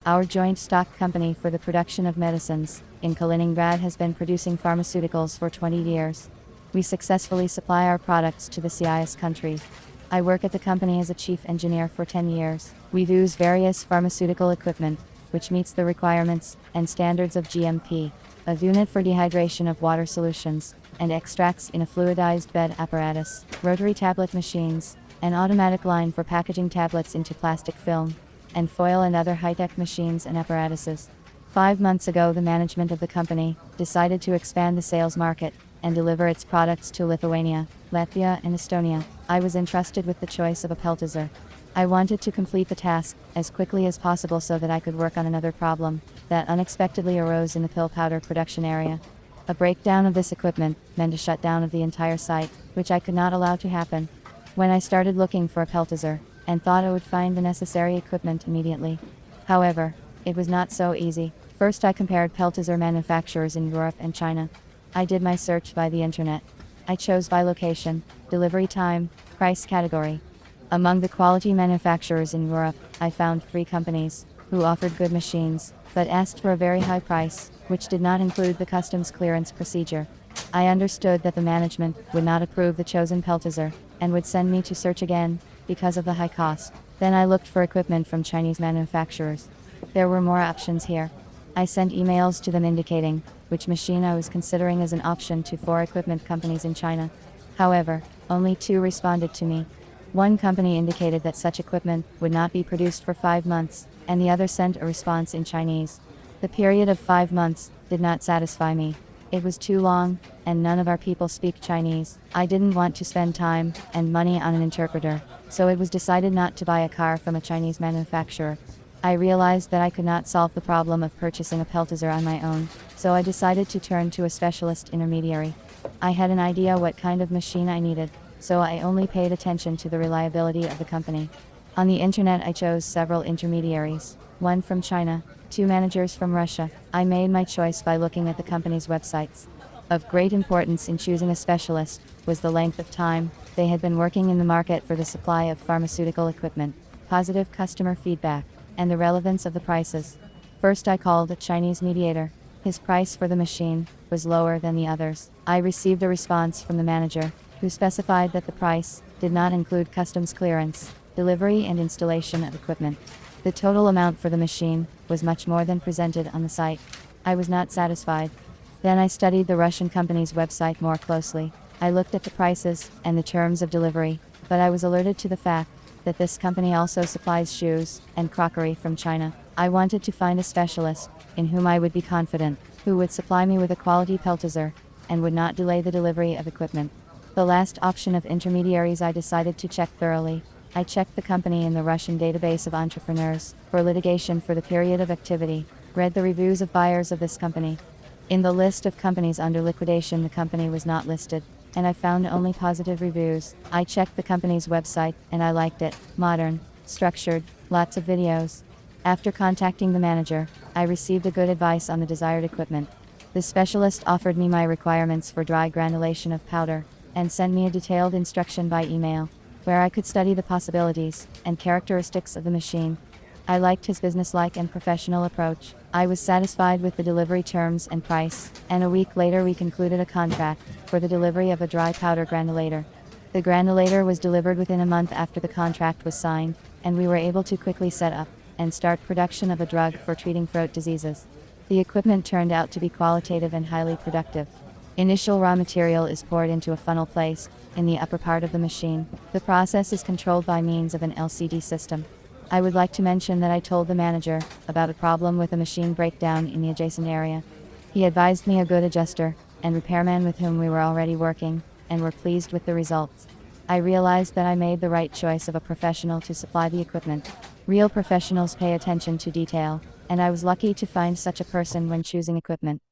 Our joint stock company for the production of medicines in Kaliningrad has been producing pharmaceuticals for 20 years. We successfully supply our products to the CIS country. I work at the company as a chief engineer for 10 years. We use various pharmaceutical equipment, which meets the requirements and standards of GMP, a unit for dehydration of water solutions, and extracts in a fluidized bed apparatus, rotary tablet machines, an automatic line for packaging tablets into plastic film, and foil and other high-tech machines and apparatuses. 5 months ago, the management of the company decided to expand the sales market and deliver its products to Lithuania, Latvia, and Estonia. I was entrusted with the choice of a peltizer. I wanted to complete the task as quickly as possible so that I could work on another problem that unexpectedly arose in the pill powder production area. A breakdown of this equipment meant a shutdown of the entire site, which I could not allow to happen. When I started looking for a peltizer, and thought I would find the necessary equipment immediately. However, it was not so easy. First, I compared peltizer manufacturers in Europe and China. I did my search by the internet. I chose by location, delivery time, price category. Among the quality manufacturers in Europe, I found 3 companies who offered good machines, but asked for a very high price, which did not include the customs clearance procedure. I understood that the management would not approve the chosen peltizer, and would send me to search again, because of the high cost. Then I looked for equipment from Chinese manufacturers. There were more options here. I sent emails to them indicating which machine I was considering as an option to 4 equipment companies in China. However, only 2 responded to me. One company indicated that such equipment would not be produced for 5 months, and the other sent a response in Chinese. The period of 5 months did not satisfy me. It was too long, and none of our people speak Chinese. I didn't want to spend time and money on an interpreter, so it was decided not to buy a car from a Chinese manufacturer. I realized that I could not solve the problem of purchasing a peltizer on my own, so I decided to turn to a specialist intermediary. I had an idea what kind of machine I needed, so I only paid attention to the reliability of the company. On the internet, I chose several intermediaries, 1 from China, 2 managers from Russia. I made my choice by looking at the company's websites. Of great importance in choosing a specialist was the length of time they had been working in the market for the supply of pharmaceutical equipment, positive customer feedback, and the relevance of the prices. First, I called a Chinese mediator. His price for the machine was lower than the others. I received a response from the manager, who specified that the price did not include customs clearance, delivery, and installation of equipment. The total amount for the machine was much more than presented on the site. I was not satisfied. Then I studied the Russian company's website more closely. I looked at the prices and the terms of delivery, but I was alerted to the fact that this company also supplies shoes and crockery from China. I wanted to find a specialist in whom I would be confident, who would supply me with a quality peltizer and would not delay the delivery of equipment. The last option of intermediaries I decided to check thoroughly. I checked the company in the Russian database of entrepreneurs for litigation for the period of activity, read the reviews of buyers of this company. In the list of companies under liquidation, the company was not listed, and I found only positive reviews. I checked the company's website, and I liked it. Modern, structured, lots of videos. After contacting the manager, I received a good advice on the desired equipment. The specialist offered me my requirements for dry granulation of powder, and sent me a detailed instruction by email, where I could study the possibilities and characteristics of the machine. I liked his businesslike and professional approach. I was satisfied with the delivery terms and price, and a week later we concluded a contract for the delivery of a dry powder granulator. The granulator was delivered within a month after the contract was signed, and we were able to quickly set up and start production of a drug for treating throat diseases. The equipment turned out to be qualitative and highly productive. Initial raw material is poured into a funnel placed in the upper part of the machine. The process is controlled by means of an LCD system. I would like to mention that I told the manager about a problem with a machine breakdown in the adjacent area. He advised me a good adjuster and repairman with whom we were already working, and were pleased with the results. I realized that I made the right choice of a professional to supply the equipment. Real professionals pay attention to detail, and I was lucky to find such a person when choosing equipment.